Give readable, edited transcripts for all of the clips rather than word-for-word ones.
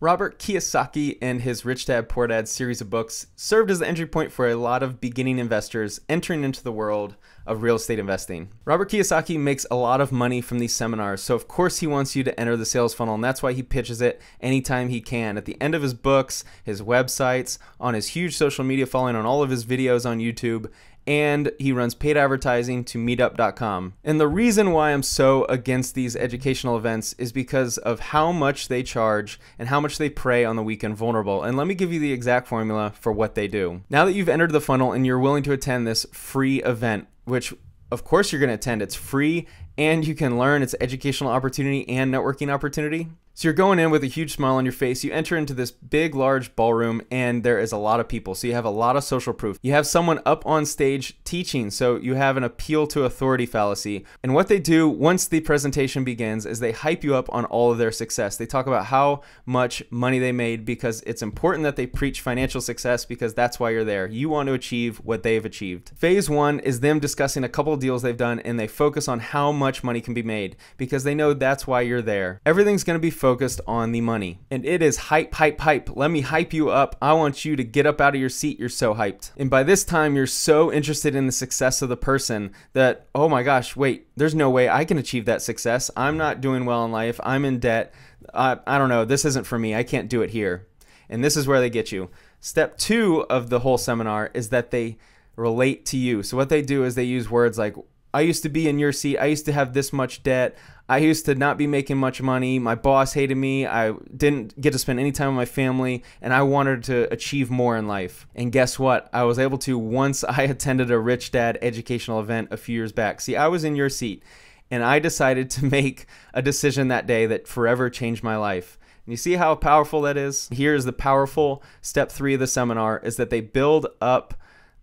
Robert Kiyosaki and his Rich Dad Poor Dad series of books served as the entry point for a lot of beginning investors entering into the world of real estate investing. Robert Kiyosaki makes a lot of money from these seminars, so of course he wants you to enter the sales funnel, and that's why he pitches it anytime he can. At the end of his books, his websites, on his huge social media following, on all of his videos on YouTube, and he runs paid advertising to meetup.com. And the reason why I'm so against these educational events is because of how much they charge and how much they prey on the weak and vulnerable. And let me give you the exact formula for what they do. Now that you've entered the funnel and you're willing to attend this free event, which of course you're going to attend, it's free and you can learn, it's an educational opportunity and networking opportunity. So you're going in with a huge smile on your face. You enter into this big, large ballroom, and there is a lot of people. So you have a lot of social proof. You have someone up on stage teaching, so you have an appeal to authority fallacy. And what they do once the presentation begins is they hype you up on all of their success. They talk about how much money they made because it's important that they preach financial success because that's why you're there. You want to achieve what they've achieved. Phase one is them discussing a couple of deals they've done, and they focus on how much money can be made because they know that's why you're there. Everything's going to be focused on the money. And it is hype, hype, hype. Let me hype you up. I want you to get up out of your seat. You're so hyped. And by this time, you're so interested in the success of the person that, oh my gosh, wait, there's no way I can achieve that success. I'm not doing well in life. I'm in debt. I don't know. This isn't for me. I can't do it here. And this is where they get you. Step two of the whole seminar is that they relate to you. So what they do is they use words like, I used to be in your seat. I used to have this much debt. I used to not be making much money. My boss hated me. I didn't get to spend any time with my family, and I wanted to achieve more in life. And guess what? I was able to once I attended a Rich Dad educational event a few years back. See, I was in your seat, and I decided to make a decision that day that forever changed my life. And you see how powerful that is? Here's the powerful step three of the seminar is that they build up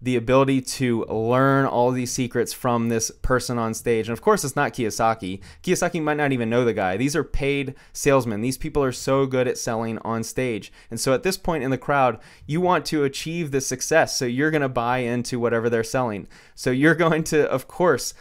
the ability to learn all these secrets from this person on stage. And of course, it's not Kiyosaki. Kiyosaki might not even know the guy. These are paid salesmen. These people are so good at selling on stage. And so at this point in the crowd, you want to achieve the success. So you're going to buy into whatever they're selling. So you're going to, of course,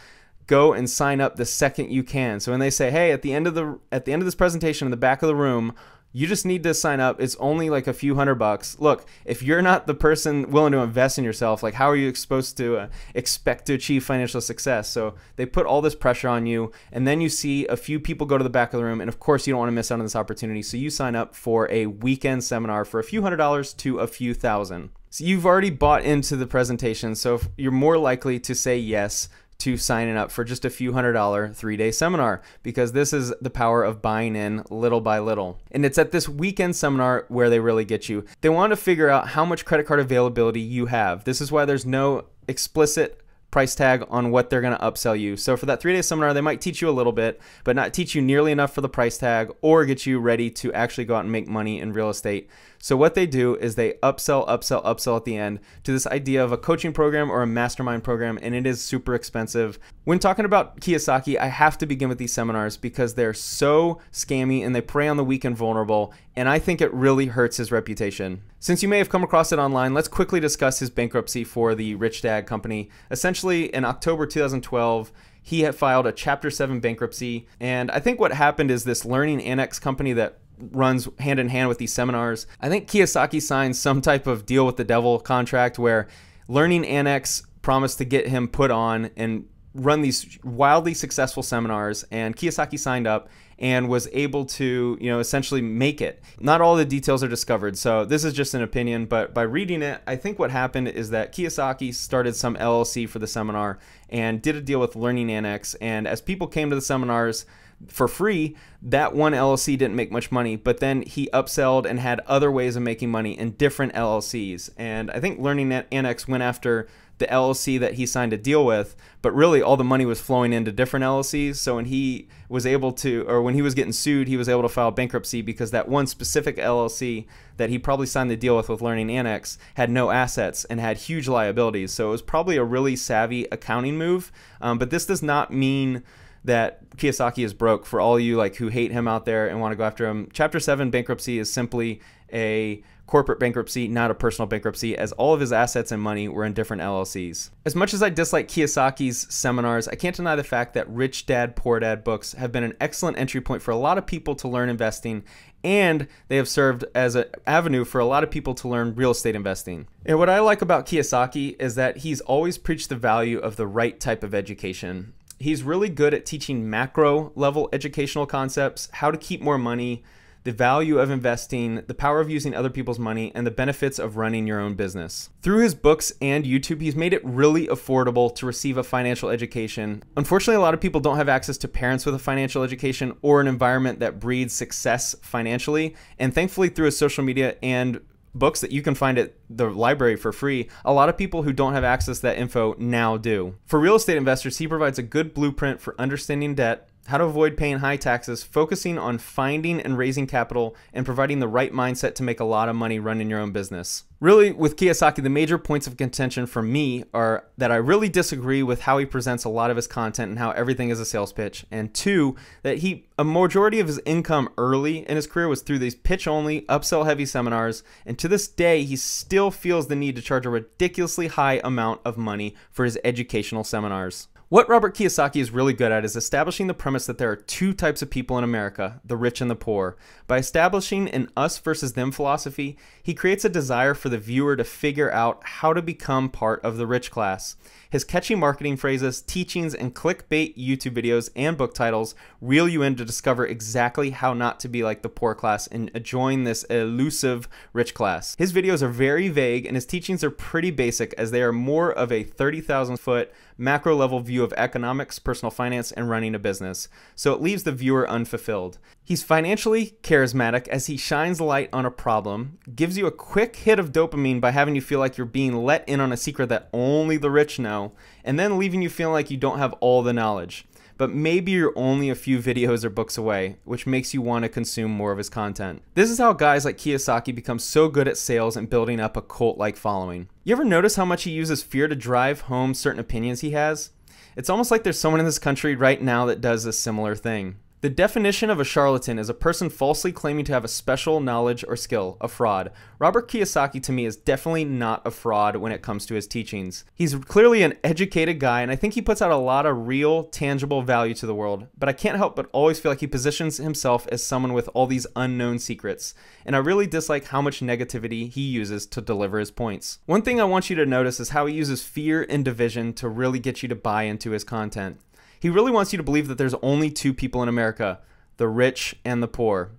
go and sign up the second you can. So when they say, hey, at the end of this presentation in the back of the room, you just need to sign up. It's only like a few $100. Look, if you're not the person willing to invest in yourself, like how are you supposed to expect to achieve financial success? So they put all this pressure on you, and then you see a few people go to the back of the room, and of course you don't want to miss out on this opportunity. So you sign up for a weekend seminar for a few $100s to a few thousand. So you've already bought into the presentation, so you're more likely to say yes to signing up for just a few $100 3-day seminar because this is the power of buying in little by little. And it's at this weekend seminar where they really get you. They want to figure out how much credit card availability you have. This is why there's no explicit price tag on what they're going to upsell you. So for that 3-day seminar, they might teach you a little bit, but not teach you nearly enough for the price tag or get you ready to actually go out and make money in real estate. So what they do is they upsell at the end to this idea of a coaching program or a mastermind program, and it is super expensive. When talking about Kiyosaki, I have to begin with these seminars because they're so scammy and they prey on the weak and vulnerable, and I think it really hurts his reputation. Since you may have come across it online, let's quickly discuss his bankruptcy for the Rich Dad company. Essentially, in October 2012, he had filed a Chapter 7 bankruptcy, and I think what happened is this Learning Annex company that runs hand in hand with these seminars. I think Kiyosaki signed some type of deal with the devil contract where Learning Annex promised to get him put on and run these wildly successful seminars, and Kiyosaki signed up and was able to, essentially make it. Not all the details are discovered, so this is just an opinion, but by reading it, I think what happened is that Kiyosaki started some LLC for the seminar and did a deal with Learning Annex, and as people came to the seminars for free, that one LLC didn't make much money, but then he upselled and had other ways of making money in different LLCs. And I think Learning Annex went after the LLC that he signed a deal with, but really all the money was flowing into different LLCs. So when he was able to, or when he was getting sued, he was able to file bankruptcy because that one specific LLC that he probably signed the deal with Learning Annex had no assets and had huge liabilities. So it was probably a really savvy accounting move, but this does not mean that Kiyosaki is broke. For all you like who hate him out there and want to go after him, Chapter 7 bankruptcy is simply a corporate bankruptcy, not a personal bankruptcy, as all of his assets and money were in different LLCs. As much as I dislike Kiyosaki's seminars, I can't deny the fact that Rich Dad, Poor Dad books have been an excellent entry point for a lot of people to learn investing, and they have served as an avenue for a lot of people to learn real estate investing. And what I like about Kiyosaki is that he's always preached the value of the right type of education. He's really good at teaching macro level educational concepts, how to keep more money, the value of investing, the power of using other people's money, and the benefits of running your own business. Through his books and YouTube, he's made it really affordable to receive a financial education. Unfortunately, a lot of people don't have access to parents with a financial education or an environment that breeds success financially. And thankfully, through his social media and books that you can find at the library for free, a lot of people who don't have access to that info now do. For real estate investors, he provides a good blueprint for understanding debt, how to avoid paying high taxes, focusing on finding and raising capital, and providing the right mindset to make a lot of money running your own business. Really, with Kiyosaki, the major points of contention for me are that I really disagree with how he presents a lot of his content and how everything is a sales pitch. And two, that a majority of his income early in his career was through these pitch-only, upsell-heavy seminars. And to this day, he still feels the need to charge a ridiculously high amount of money for his educational seminars. What Robert Kiyosaki is really good at is establishing the premise that there are two types of people in America, the rich and the poor. By establishing an us versus them philosophy, he creates a desire for the viewer to figure out how to become part of the rich class. His catchy marketing phrases, teachings, and clickbait YouTube videos and book titles reel you in to discover exactly how not to be like the poor class and join this elusive rich class. His videos are very vague and his teachings are pretty basic, as they are more of a 30,000-foot macro level view of economics, personal finance, and running a business, so it leaves the viewer unfulfilled. He's financially charismatic as he shines light on a problem, gives you a quick hit of dopamine by having you feel like you're being let in on a secret that only the rich know, and then leaving you feeling like you don't have all the knowledge. But maybe you're only a few videos or books away, which makes you want to consume more of his content. This is how guys like Kiyosaki become so good at sales and building up a cult-like following. You ever notice how much he uses fear to drive home certain opinions he has? It's almost like there's someone in this country right now that does a similar thing. The definition of a charlatan is a person falsely claiming to have a special knowledge or skill, a fraud. Robert Kiyosaki to me is definitely not a fraud when it comes to his teachings. He's clearly an educated guy, and I think he puts out a lot of real, tangible value to the world, but I can't help but always feel like he positions himself as someone with all these unknown secrets, and I really dislike how much negativity he uses to deliver his points. One thing I want you to notice is how he uses fear and division to really get you to buy into his content. He really wants you to believe that there's only two people in America, the rich and the poor.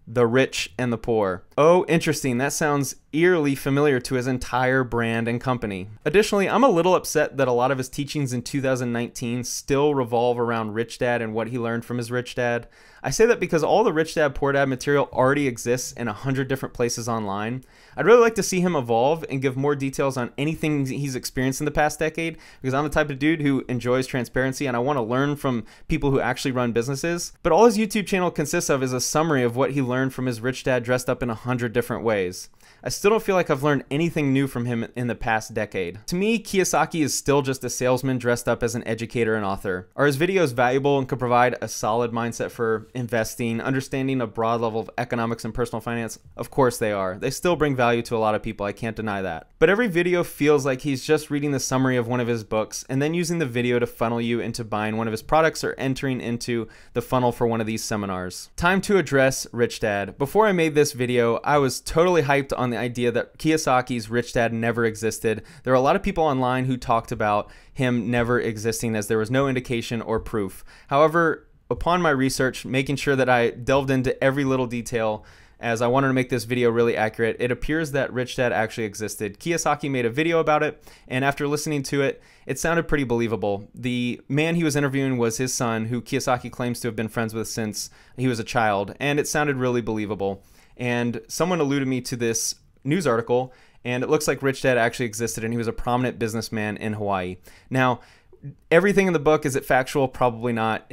The rich and the poor. Oh, interesting. That sounds eerily familiar to his entire brand and company. Additionally, I'm a little upset that a lot of his teachings in 2019 still revolve around Rich Dad and what he learned from his Rich Dad. I say that because all the Rich Dad, Poor Dad material already exists in 100 different places online. I'd really like to see him evolve and give more details on anything he's experienced in the past decade, because I'm the type of dude who enjoys transparency and I want to learn from people who actually run businesses. But all his YouTube channel consists of is a summary of what he learned from his Rich Dad dressed up in 100 different ways. I still don't feel like I've learned anything new from him in the past decade. To me, Kiyosaki is still just a salesman dressed up as an educator and author. Are his videos valuable and could provide a solid mindset for investing, understanding a broad level of economics and personal finance? Of course they are. They still bring value to a lot of people, I can't deny that. But every video feels like he's just reading the summary of one of his books and then using the video to funnel you into buying one of his products or entering into the funnel for one of these seminars. Time to address Rich Dad. Before I made this video, I was totally hyped on the idea that Kiyosaki's Rich Dad never existed. There are a lot of people online who talked about him never existing, as there was no indication or proof. However, upon my research, making sure that I delved into every little detail, as I wanted to make this video really accurate, it appears that Rich Dad actually existed. Kiyosaki made a video about it, and after listening to it, it sounded pretty believable. The man he was interviewing was his son, who Kiyosaki claims to have been friends with since he was a child, and it sounded really believable. And someone alluded me to this news article, and it looks like Rich Dad actually existed, and he was a prominent businessman in Hawaii. Now, everything in the book, is it factual? Probably not.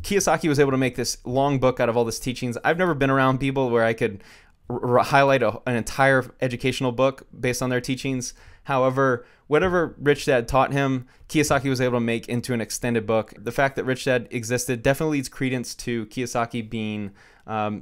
Kiyosaki was able to make this long book out of all his teachings. I've never been around people where I could highlight an entire educational book based on their teachings. However, whatever Rich Dad taught him, Kiyosaki was able to make into an extended book. The fact that Rich Dad existed definitely leads credence to Kiyosaki being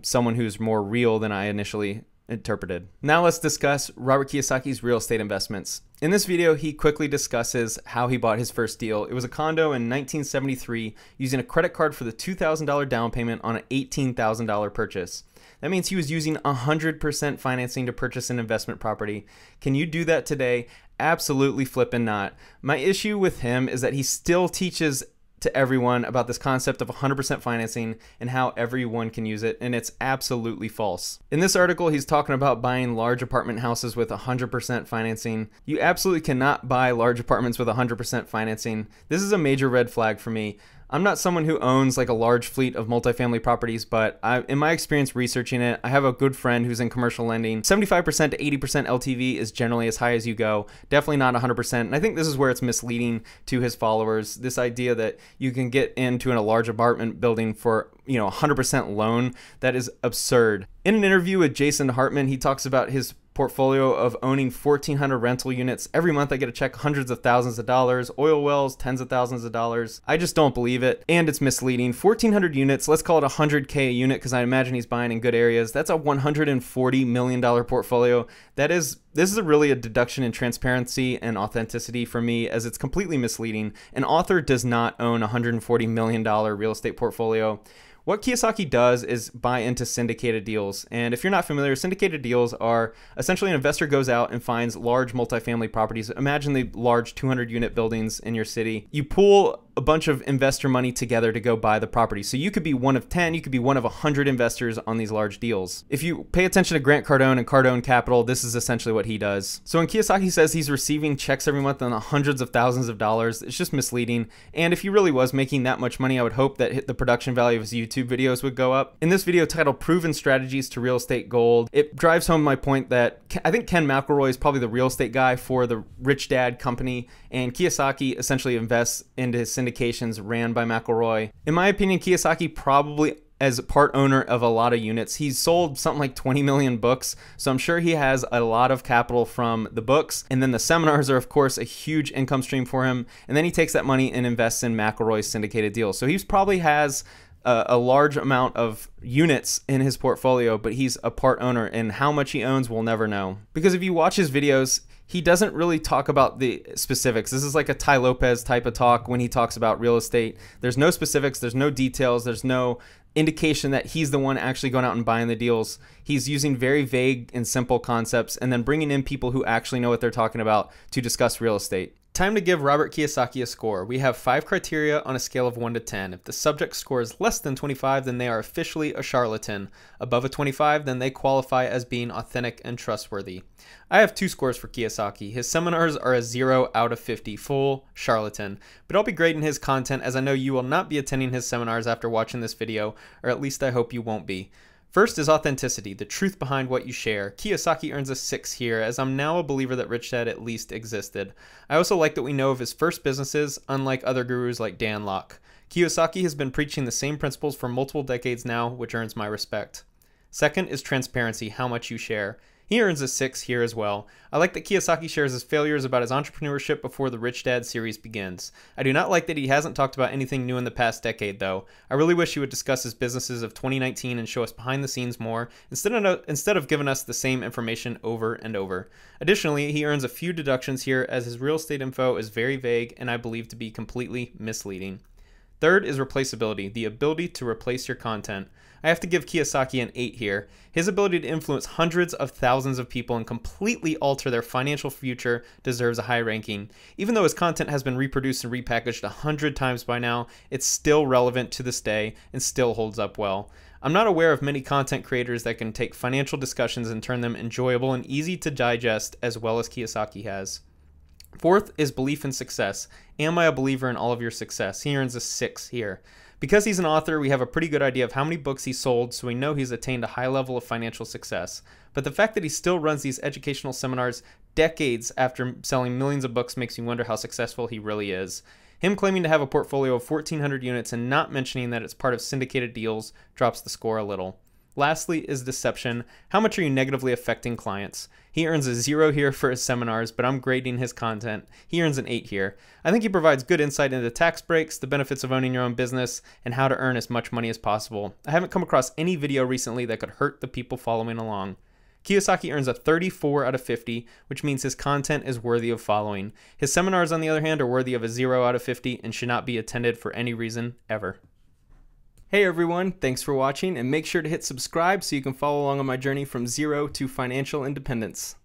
someone who's more real than I initially interpreted. Now let's discuss Robert Kiyosaki's real estate investments. In this video, he quickly discusses how he bought his first deal. It was a condo in 1973 using a credit card for the $2,000 down payment on an $18,000 purchase. That means he was using 100% financing to purchase an investment property. Can you do that today? Absolutely flippin' not. My issue with him is that he still teaches to everyone about this concept of 100% financing and how everyone can use it, and it's absolutely false. In this article, he's talking about buying large apartment houses with 100% financing. You absolutely cannot buy large apartments with 100% financing. This is a major red flag for me. I'm not someone who owns like a large fleet of multifamily properties, but in my experience researching it, I have a good friend who's in commercial lending. 75% to 80% LTV is generally as high as you go, definitely not 100%. And I think this is where it's misleading to his followers, this idea that you can get into a large apartment building for 100% loan. That is absurd. In an interview with Jason Hartman, he talks about his portfolio of owning 1,400 rental units. Every month I get a check hundreds of thousands of dollars, oil wells, tens of thousands of dollars. I just don't believe it, and it's misleading. 1,400 units, let's call it 100K a unit because I imagine he's buying in good areas. That's a $140 million portfolio. This is really a deduction in transparency and authenticity for me, as it's completely misleading. An author does not own a $140 million real estate portfolio. What Kiyosaki does is buy into syndicated deals. And if you're not familiar, syndicated deals are essentially an investor goes out and finds large multifamily properties. Imagine the large 200-unit buildings in your city. You pool a bunch of investor money together to go buy the property. So you could be one of 10, you could be one of 100 investors on these large deals. If you pay attention to Grant Cardone and Cardone Capital, this is essentially what he does. So when Kiyosaki says he's receiving checks every month on hundreds of thousands of dollars, it's just misleading. And if he really was making that much money, I would hope that the production value of his YouTube videos would go up. In this video titled Proven Strategies to Real Estate Gold, it drives home my point that I think Ken McElroy is probably the real estate guy for the Rich Dad company, and Kiyosaki essentially invests into his syndications ran by McElroy. In my opinion, Kiyosaki probably, as part owner of a lot of units, he's sold something like 20 million books, so I'm sure he has a lot of capital from the books, and then the seminars are of course a huge income stream for him, and then he takes that money and invests in McElroy's syndicated deals. So he probably has a large amount of units in his portfolio, but he's a part owner, and how much he owns we'll never know. Because if you watch his videos, he doesn't really talk about the specifics. This is like a Tai Lopez type of talk when he talks about real estate. There's no specifics, there's no details, there's no indication that he's the one actually going out and buying the deals. He's using very vague and simple concepts and then bringing in people who actually know what they're talking about to discuss real estate. Time to give Robert Kiyosaki a score. We have 5 criteria on a scale of 1 to 10. If the subject score is less than 25, then they are officially a charlatan. Above a 25, then they qualify as being authentic and trustworthy. I have 2 scores for Kiyosaki. His seminars are a 0 out of 50, full charlatan. But I'll be grading his content, as I know you will not be attending his seminars after watching this video, or at least I hope you won't be. First is authenticity, the truth behind what you share. Kiyosaki earns a 6 here, as I'm now a believer that Rich Dad at least existed. I also like that we know of his first businesses, unlike other gurus like Dan Lok. Kiyosaki has been preaching the same principles for multiple decades now, which earns my respect. Second is transparency, how much you share. He earns a 6 here as well. I like that Kiyosaki shares his failures about his entrepreneurship before the Rich Dad series begins. I do not like that he hasn't talked about anything new in the past decade, though. I really wish he would discuss his businesses of 2019 and show us behind the scenes more, instead of giving us the same information over and over. Additionally, he earns a few deductions here, as his real estate info is very vague and I believe to be completely misleading. Third is replaceability, the ability to replace your content. I have to give Kiyosaki an 8 here. His ability to influence hundreds of thousands of people and completely alter their financial future deserves a high ranking. Even though his content has been reproduced and repackaged 100 times by now, it's still relevant to this day and still holds up well. I'm not aware of many content creators that can take financial discussions and turn them enjoyable and easy to digest as well as Kiyosaki has. Fourth is belief in success. Am I a believer in all of your success? He earns a 6 here. Because he's an author, we have a pretty good idea of how many books he sold, so we know he's attained a high level of financial success. But the fact that he still runs these educational seminars decades after selling millions of books makes me wonder how successful he really is. Him claiming to have a portfolio of 1,400 units and not mentioning that it's part of syndicated deals drops the score a little. Lastly is deception. How much are you negatively affecting clients? He earns a 0 here for his seminars, but I'm grading his content. He earns an 8 here. I think he provides good insight into tax breaks, the benefits of owning your own business, and how to earn as much money as possible. I haven't come across any video recently that could hurt the people following along. Kiyosaki earns a 34 out of 50, which means his content is worthy of following. His seminars, on the other hand, are worthy of a 0 out of 50 and should not be attended for any reason ever. Hey everyone, thanks for watching, and make sure to hit subscribe so you can follow along on my journey from zero to financial independence.